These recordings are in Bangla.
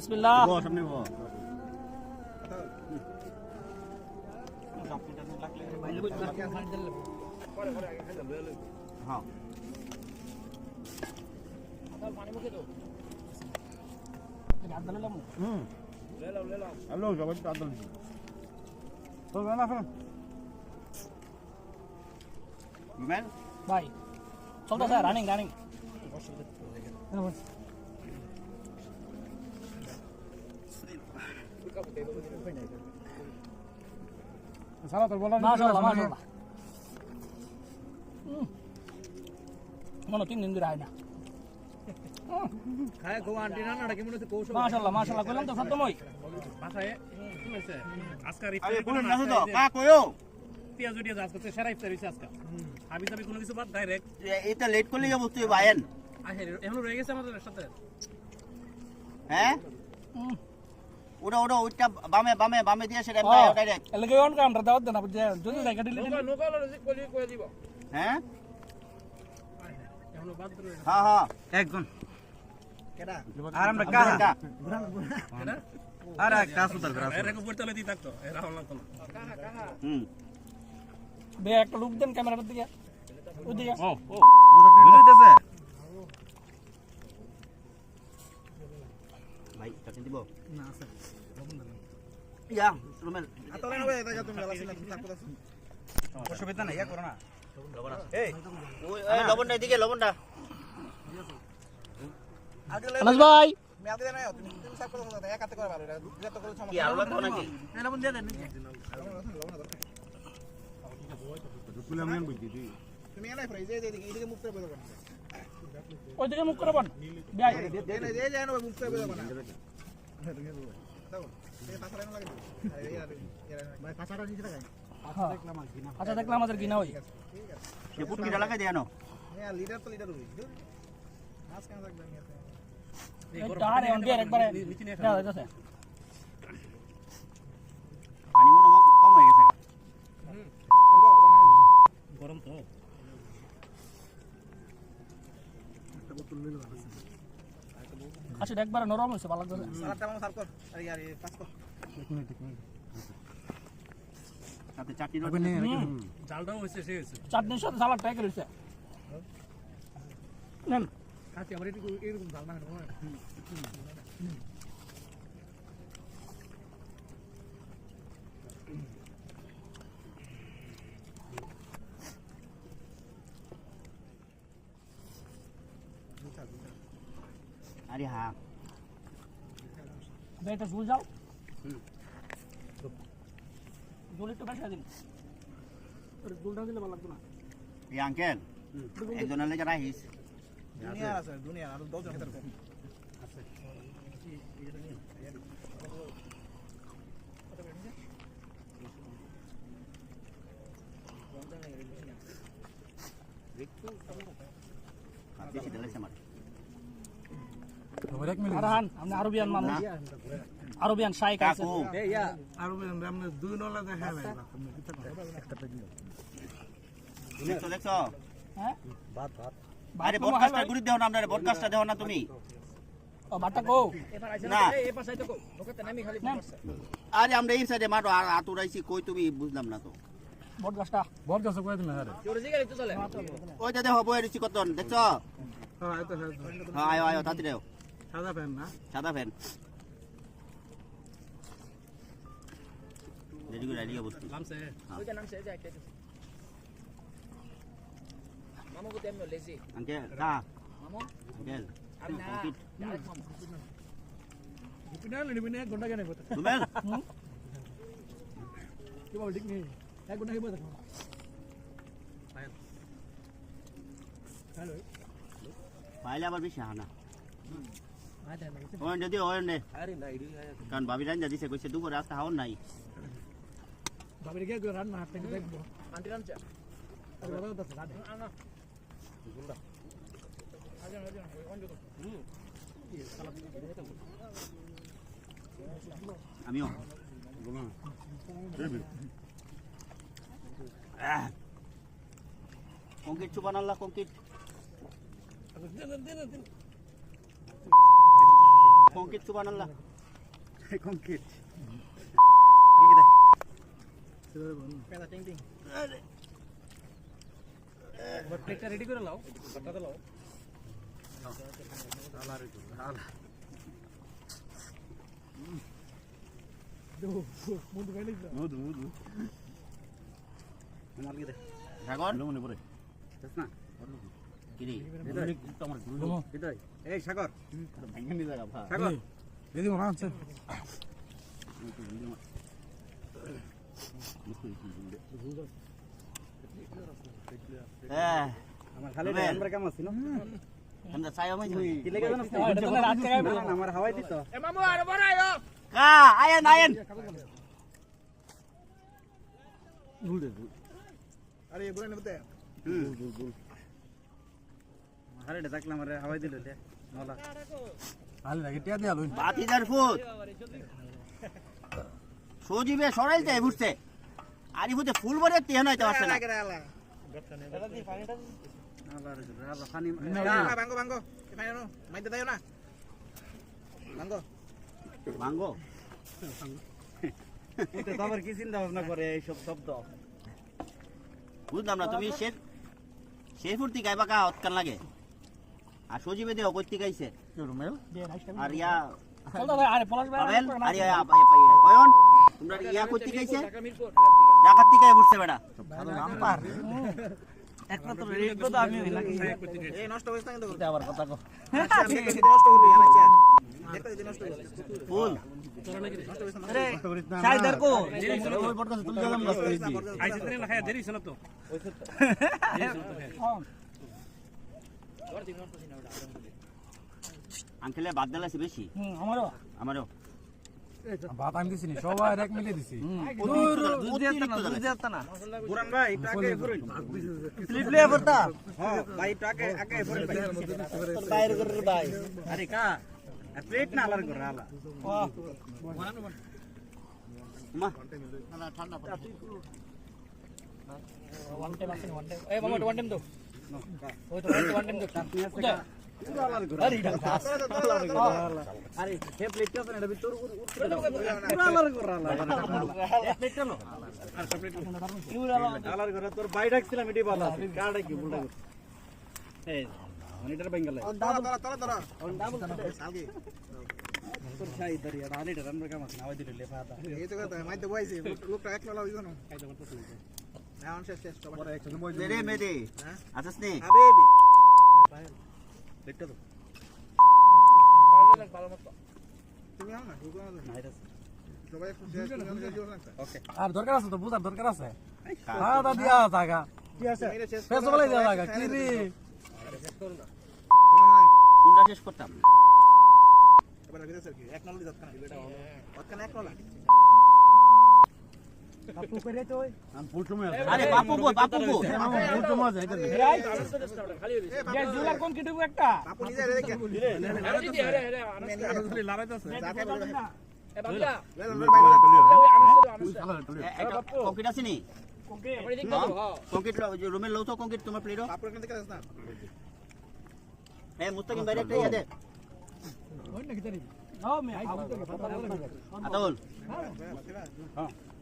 বিসমিল্লাহ। সামনে বল। হ্যাঁ হ্যালো সবাই আদল তো না ফোন ম্যান ভাই চলতেছে রানিং রানিং। সালা তোর বলা মাশাআল্লাহ মাশাআল্লাহ। মনে 3 দিন ধরে আয় না। খায় গো আন্টি না না কেমন হচ্ছে কৌশল মাশাআল্লাহ মাশাআল্লাহ কইলাম তো সত্যমই। বাসায় কি হইছে আজকে আরে ইফতারি বলেন করে না না তো কা কইও পেঁয়াজ উঠিয়ে যাচ্ছে তো সেরা ইফতারি হইছে আজকে আমি যাবি কোনো কিছু বাদ ডাইরেক্ট এটা লেট করলে যাব তুই ভাইয়েন আহে এখন রয়ে গেছে আমাদের সাথে হ্যাঁ ওটা ওটা ওইটা বামে বামে বামে দিয়ে সেটা ডাইরেক্ট এলাকে অন কাউন্টার দাও না বুঝে যদি জায়গা দিলে নৌকা লজি কলি কই দিব হ্যাঁ এখন বাদ রয়ে হ্যাঁ হ্যাঁ একজন কেডা আর আমরা কাহা কেডা আর কাসু তার গ্রাস এর কো পড়তে লইতি থাকতো এরা হল না কাহা কাহা হুম বে একটা লুক দেন ক্যামেরার দিকে ওদিকে ও বুঝতেছে ভাই কাটে দিব না আছে ইয়া রুমেল আতলে নবে এটা তুমি আলাসি না তুমি থাকতো অসুবিধা নাই ইয়া করো না এই ওই লবণটা এদিকে লবণটা আনাস ভাই মেয়াদে না তুমি সাফ করে দাও এক হাতে করে ভালো এটা যত করে কি আরো লাগবে নাকি এই লবণ দিয়ে দেন তুমি এলাই ফ্রাই যে এদিকে মুখ করে বলবা ওইদিকে মুখ করে বন ভাই যে যায় না মুখ করে বলবা না দাও এই পাছাড়া না লাগে ভাই পাছাড়া নিচে লাগাই আচ্ছা দেখলাম আমাদের কিনা হই সে পুট কিটা লাগাই দেনো হ্যাঁ লিডার তো লিডার হই মাছ কেন লাগবে তারে অন দিয়ে একবারে দাও যাচ্ছে পানি মনে কম হয়ে গেছে গরম তো আসলে একবারে নরম হইছে ভালো করে সালাদটা মামা সার্ভ কর আরে यार ये পাস কর সাথে চাটনি জালটাও হইছে সে হইছে চাটনির সাথে সালাড ট্রাই করেছে নেন কাছে আমরা এরকম জাল না হয় আরে হ্যাঁ বেটা ঝুল যাও ঝুল একটু বেশি দিন ঝুলটা দিলে ভালো লাগতো না এই আঙ্কেল একজনের লেগে রাখিস দুনিয়া আছে দুনিয়া আর 10 জন ভিতর আছে বেশি দিলে আমার আরহান আপনি আরবিয়ান মানুষ আরবিয়ান শাইক আছে কাকু আর আমরা দুই নলা দেখা নাই দেখছো দেখছো হ্যাঁ ভাত ভাত আরে পডকাস্টটা ঘুরি দেও না আপনারা পডকাস্টটা দেও না তুমি ও বাটা কো না এই পাশে তো ওকে নামি খালি আরে আমরা এই সাইডে মারো আর আতুরাইছি কই তুমি বুঝলাম না তো বট গাছটা বল কাছে কই দিন আরে জোরে জিগালি তো চলে ওই দাদা হবো এর কতন দেখছো হ্যাঁ এটা হ্যাঁ আয়ো আয়ো তাতি দেও সাদা ফ্যান না সাদা ফ্যান রেডি করে রেডি অবস্থা নামছে ওইটা নামছে এই যে একটা মামু কো তেমন লেজি আঙ্কেল কা মামু আঙ্কেল আর না বিপিনাল নিবিনে এক ঘন্টা কেন কথা রুমেল কি বল ঠিক নেই এক ঘন্টা কি বলতে হ্যালো পাইলে আবার বেশি হানা ওই যদি ওই নে আরে না ইডি কারণ ভাবি রান দিছে কইছে দুপুরে আজকে হাওন নাই বাবির কে রান্না হাতে দেখবো আন্টি নামছে আরে বাবা দাস রান্না না গুন্ডা আজন আজন অঞ্জ তো আমিও কংক্রিট চুপান আল্লাহ কংক্রিট কংক্রিট সুবহানাল্লাহ কংক্রিট আলগে দে পেদা টিং টিং প্লেটটা রেডি করে লাও বাটাতে লাও মুদু গাইলে মুদু মুদু আলগে দে সাগর মনে পড়ে দেখ না কি রে হৃদয় এই সাগর ভাঙা নি জায়গা ভা সাগর দিদি মনে আছে হ্যাঁ আমার খালি রুবেল। আমরা কেমন আছি না আমরা চাই আমি কি লেগে জানো এটা তো রাত থেকে না, না, আমার হাওয়াই দিত এ মামু আর বড় আয়ো কা আয়েন আয়েন আরে এগুলো নেবতে আরে এটা দেখলাম আরে হাওয়াই দিল লে নলা আলে লাগে টিয়া দিয়া লই বাতিদার ফুট সজীবে সরাই যায় বুঝতে আরি ফুটে ফুল ভরে টিয়া নইতে পারছে না আল্লাহ রে আল্লাহ পানি ভাঙ্গো ভাঙ্গো এখানে মাইতে দাও না ভাঙ্গো ভাঙ্গো এটা তো আবার কি চিন্তা ভাবনা করে এই সব শব্দ বুঝলাম না তুমি সে ফুর্তি গাইবা কা অতকান লাগে আর সজীবে দেও কইতে গাইছে রুমেল দে রাইসটা আর ইয়া চল দাও আরে পলাশ ভাই পাবেল আর ইয়া অয়ন তোমরা ইয়া কইতে গাইছে ঢাকা থেকে বুঝছে বেটা ভালো নাম পার একটা তো রেড তো আমি এই নষ্ট হইছ না কিন্তু আবার কথা কো নষ্ট করবি আচ্ছা দেখো যদি নষ্ট হইছ ফুল আরে সাইদার কো ওই পডকাস্ট তুলে দিলাম গাছ করে দি আইছে তো না খায় দেরি শোনা তো আঙ্কেলে বাদ দিলাছে বেশি আমারও আমারও ভাত আমি দিছি নি সবাই এক মিলে দিছি পুরান ভাই একটু আগে ফুরুন স্লিপ লিয়ে পড়তা হ্যাঁ ভাই একটু আগে আগে ফুরুন ভাই বাইরে করে ভাই আরে কা প্লেট না আলার করে আলা মা ওয়ান টাইম আছে ওয়ান টাইম এই মামা ওয়ান টাইম দাও ওই তো ওয়ান টাইম দাও আরে আরে হে প্লেট টা না এটা ভিতর পুরো আলার করে আলা প্লেট চলো আলার করে তোর ভাই ডাকছিলাম এটি ভালো আছে কাটা কি ভুল ডাক এই মনিটর বেঙ্গলে ডাবল সালগে তোর ছাই দরিয়া আনিটা রান্নার কাম আছে নাও দিলে লেফাতা এই তো কথা মাইতে বইছে লোকটা এক লালা হইছো না না অন শেষ শেষ সবার একসাথে বই দে রে মেদে আছিস নি হাবিবি দেখতে তো তুমি আও না ঢুকো না সবাই একটু শেষ করে ওকে আর দরকার আছে তো বুঝার দরকার আছে খাওয়া দিয়া জায়গা কি আছে শেষ বলে দিয়া জায়গা কি রে কোনটা শেষ করতাম এবার বিদেশ কি এক নল দিত না ওখানে এক নল আপু করে তো আমি ফুটলো মে আরে বাপু গো ফুটলো মে যাই খালি গ্যাস জুলার কোন কি দেবো একটা আপু নিজে দেখে আরে আরে আরে লারাইতাছে এ বাবলা কংক্রিট আছে নি ওকে আপনি দেখতে দাও কংক্রিট রুমের লও তো কংক্রিট তোমার প্লেটো আপু এখানে দেখে না এই মুস্তাকিম বাইরে একটা ইয়া দে ওই নাকি জানি নাও মে আই আতাউল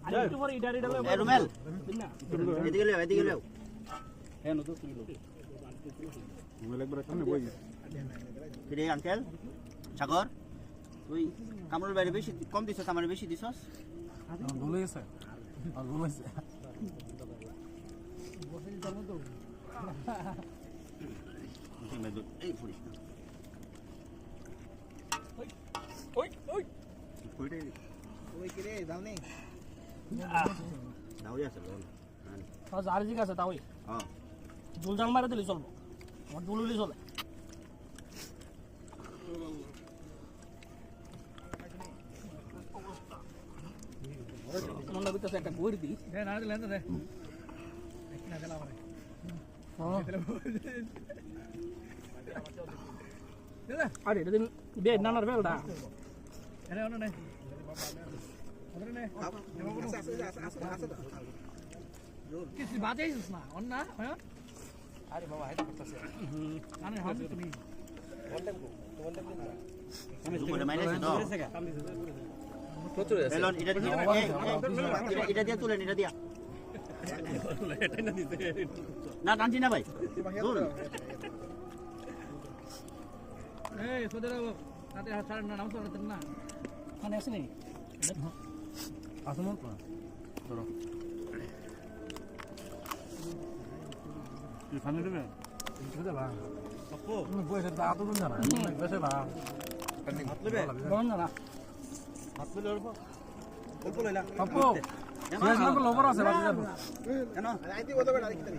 আরে একটু পরে ইডার ইডার এ রুমেল না এদিকে লেও হ্যাঁ নতো তুমি লো রুমেল একবার সামনে বই কিরে আঙ্কেল সাগর তুই কামরুল বাইরে বেশি কম দিছস আমার বেশি দিছস ভুলে গেছে আর ভুলেছে এই ফুড়িস না ওই ওই ফুড়ে ওই কি রে দাও নি দাওই আছে বল তাও জার জিগ আছে তাও হ্যাঁ জুলজাং মারে দিলি চলবো আমার জুলুলি চলে মনে করতেছে একটা গড়ি দি দে না দিলে দে না দিলা আমারে আরে এটা দিন বে নানার বেলটা আরে ওনা নে ওনা নে কিছু বাজাইছিস না অন্য না আরে বাবা হাইটা করতেছে আরে হাম তুমি দুপুরে মাইনাছে তো প্রচুর আছে এলন এটা দিয়ে এটা দিয়ে তুলেন এটা দিয়া না টানছি না ভাই দূর এই সোদের তাতে ছাড়েন না নাম ছাড়েন না ওখানে আছে নি আসুন ধরো তুই ফানি দেবে বুঝতে পারলাম আপু তুমি বসে দাঁত উঠুন না বেশি না হাত দেবে বলুন না হাত তুলে অল্প অল্প লইলা আপু শেষ না লোবর আছে বাকি যাবে কেন আইতি কত বেটা দেখতে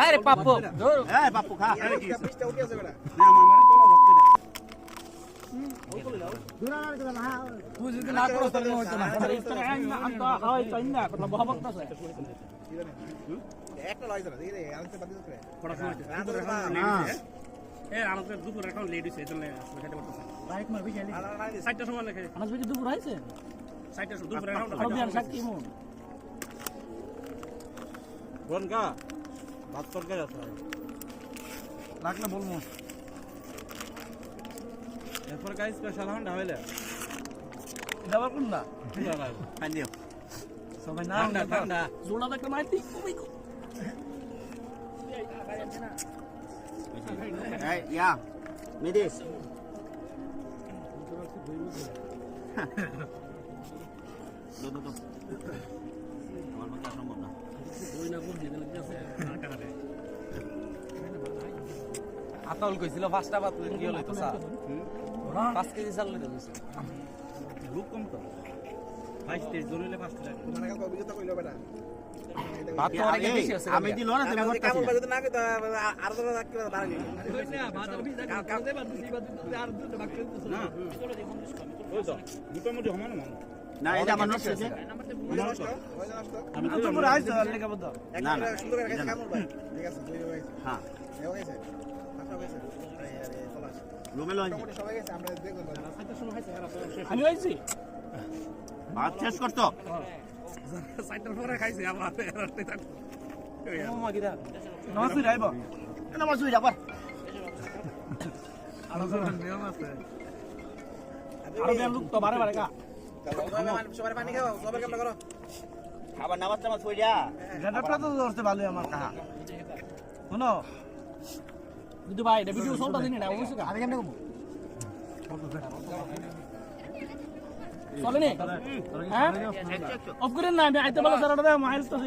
আরে পাপ্পু দূর এই বাপু খা পিসটা উঠে আছে বেটা না মামারে তো ভক্তি দে তুই যদি না করস তাহলে হইতো না আরে ইফতার আনতো হাওয়াই চাই না কথা বহবক আছে একটা লইছ না দেখি আনতে বাদ দিতে না এ আমাদের দুপুর এখন লেট হইছে এজন্য আসলে খেতে পারতেছে বাইক মারবি খেলি 4টার সময় লেখে আনাজ বিকে দুপুর হইছে 4টার দুপুর এখন আর বিয়ার শাক কি মন কোন কা ভাত তরকারি আছে লাগলে বলবো এরপর গাইস স্পেশাল হান্ডা হইলে যাবার কোন না খান দিও সবাই না ঠান্ডা ঠান্ডা জোড়া দেখতে মাইতি কই কই এই ইয়া মেদিস দো দো দো আমার মতে সম্ভব না ওই না কোন দিকে লাগছে আতল কইছিল পাঁচটা বাত কি হলো তো স্যার 5 কেজি চাল লইতে কইছে লোক কম তো 22 জন হইলে 5 টাকা মানে কাল অভিজ্ঞতা কইলো বেটা ভাত তো অনেক বেশি আছে আমি দিল না তুমি করতেছি কামল বাজে না কইতো আর তো রাখ করে বাড়ালি কই না বাজার ভিজা কাল দে বাদ দিছি বাদ দিতে আর দুটো বাকি দিতেছ না ওই তো মোটামুটি সমান মান না এটা আমার নষ্ট হয়েছে আমি তো পুরো আইছো লেখা বন্ধ না না সুন্দর করে কামল ভাই ঠিক আছে দুই ভাই হ্যাঁ এও গেছে আচ্ছা গেছে আরে চলাস রুমে লই মোটামুটি সবাই গেছে আমরা দেখব আমি হইছি ভাত শেষ করতো 4টার পরে খাইছে আবার মামা গিরা নমস্তে যাইব কেন মাছ হই যাবার আলোচনা নিয়ম আছে আর বিয়ার লোক তো বারে বারে কা সবাই পানি খাও সবাই কেমন করো খাবার নামাজ টামাজ হই যা গেটআপটা তো ধরতে ভালোই আমার কাহা শুনো কিন্তু ভাই এটা ভিডিও সলটা দিন না অবশ্যই কা আমি কেমনে কমু চলে নি হ্যাঁ অফ করেন না আমি আইতে বলা স্যার ওটা মাইল তো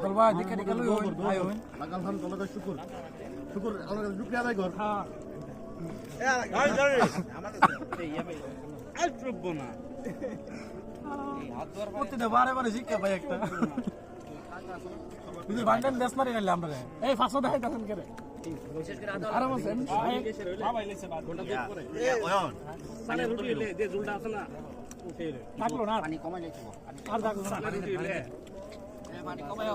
চলবা দেখে দেখে লই আয় হই লাগাল খান তোলা শুকুর শুকুর আলাদা শুকরিয়া আদায় কর হ্যাঁ এই জানি আমাদের আর চুপ না প্রতিটা বারে বারে শিক্ষা পাই একটা তুই বান্ডেল দেশ মারি গেলে আমরা এই 500 দেখাই তাছেন কে রে আরাম আছেন বাবা এলেছে বাদ ঘন্টা দুই পরে এ ওয়ন সালে রুটি এলে যে ঝুলটা আছে না উঠে এলে থাকলো না পানি কমাই যাইছো আর থাকলো না সালে রুটি এলে পানি কমাই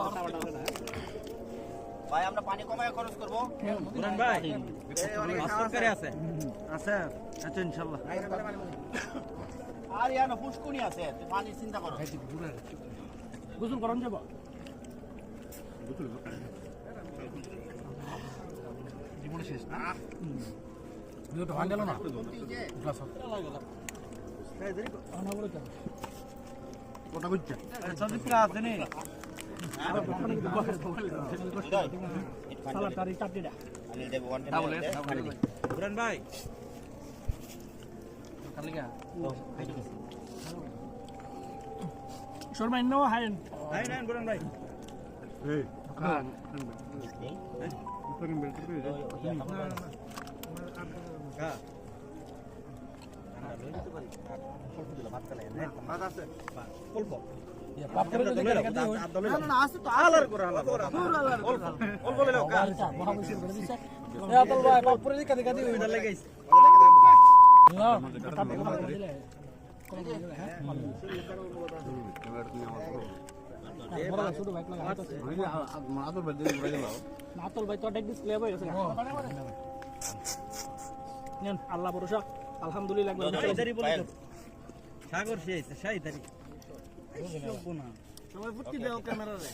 ভাই আমরা পানি কমাই খরচ করব বুরান ভাই মাছ তরকারি আছে আছে আচ্ছা ইনশাআল্লাহ আর ইয়ানো পুষ্কুনি আছে তুই পানি চিন্তা করো গোসল করন যাব জীবনে শেষ না দুটো বান্ডেল না গ্লাস আনা বলে কেন কোটা বুঝছে সবজি পুরা আছে নি সালাদ তারি চাটনিটা আমি দেব ওয়ান টাইম বুরান ভাই কালিকা শর্মা ইন্নো হাইন নাই নাই বুরান ভাই কা ভাত আছে অল্প পাপ করে তো দেখে দেখে না না আছে তো আলার করে আলার অল্প অল্প লইলো কা মহা মুশকিল করে দিছে এ আতল ভাই পাপ করে দেখে দেখে ওইটা লাগাইছে না কাটতে করে দিলে বড় ছোট বাইক লাগা আছে আতল ভাই তো ডেক ডিসপ্লে হয়ে গেছে নেন আল্লাহ ভরসা আলহামদুলিল্লাহ সাইদারি বলে সাগর শেষ সাইদারি সবাই ফুটকি দাও ক্যামেরা রে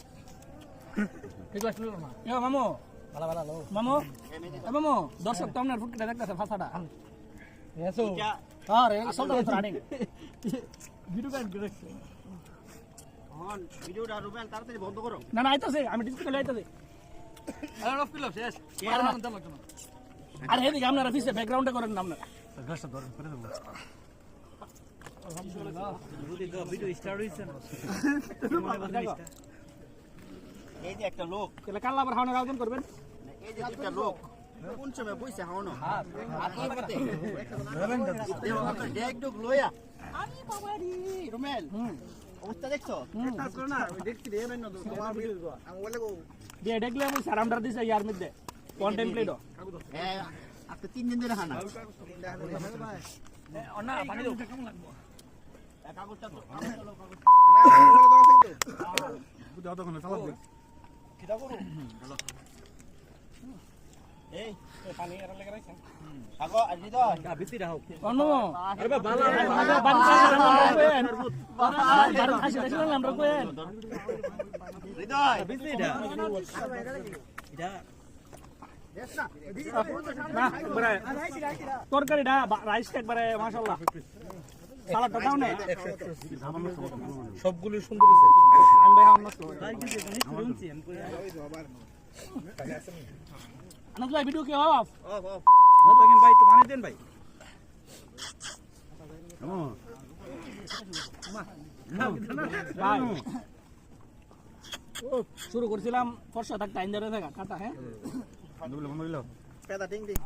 ঠিক আছে না এ মামু ভালো ভালো লো মামু এ মামু দর্শক তো আপনার ফুটকে দেখতেছে ফাঁসাটা এসো এটা আরে সব তো রানিং ভিডিও কাট করে হন ভিডিওটা রুবেল তাড়াতাড়ি বন্ধ করো। না না আইতাছে আমি ডিসপ্লে করে আইতাছে আর অফ কিলো শেষ আর না আর হেদিকে আপনারা পিছে ব্যাকগ্রাউন্ডে করেন না আপনারা গাছটা ধরে করে দেবো এই যে একটা লোক, তাহলে কাল আবার খাওয়ানোর আয়োজন করবেন এই যে একটা লোক কোন সময় বইছে হাওনো আর কি করতে দেও আপনার ডেক ডুক লইয়া আরে বাবা রে রুমেল অবস্থা দেখছো? কাজ করো না আমি দেখছি রে না তো তোমার ভিডিও আমি বলে গো দিয়ে দেখলে আমি সারামডার দিছে ইয়ার মধ্যে কন্টেমপ্লেট হ্যাঁ আজকে 3 দিন ধরে হানা না পানি দাও কেমন লাগবে কাগজটা তো না বলে দাও কিন্তু বুঝা তো কোনো চালাক দেখ কিটা করো এই পানি আর লেগে রাখছেন আগো আর হৃদয় অন্য আরে বাবা ভালো আমরা কোয়েন হৃদয় না একবারে তরকারিটা রাইস একবারে মাশাআল্লাহ সালাদটা দাও না সবগুলো সুন্দর হয়েছে আমি ভাই আমার নষ্ট আনন্দ ভাই ভিডিও কি অফ ভাই একটু পানি দেন ভাই ভাই শুরু করছিলাম ফর্সা থাকতে আইন ধরে থাকা কাটা হ্যাঁ পেদা টিং টিং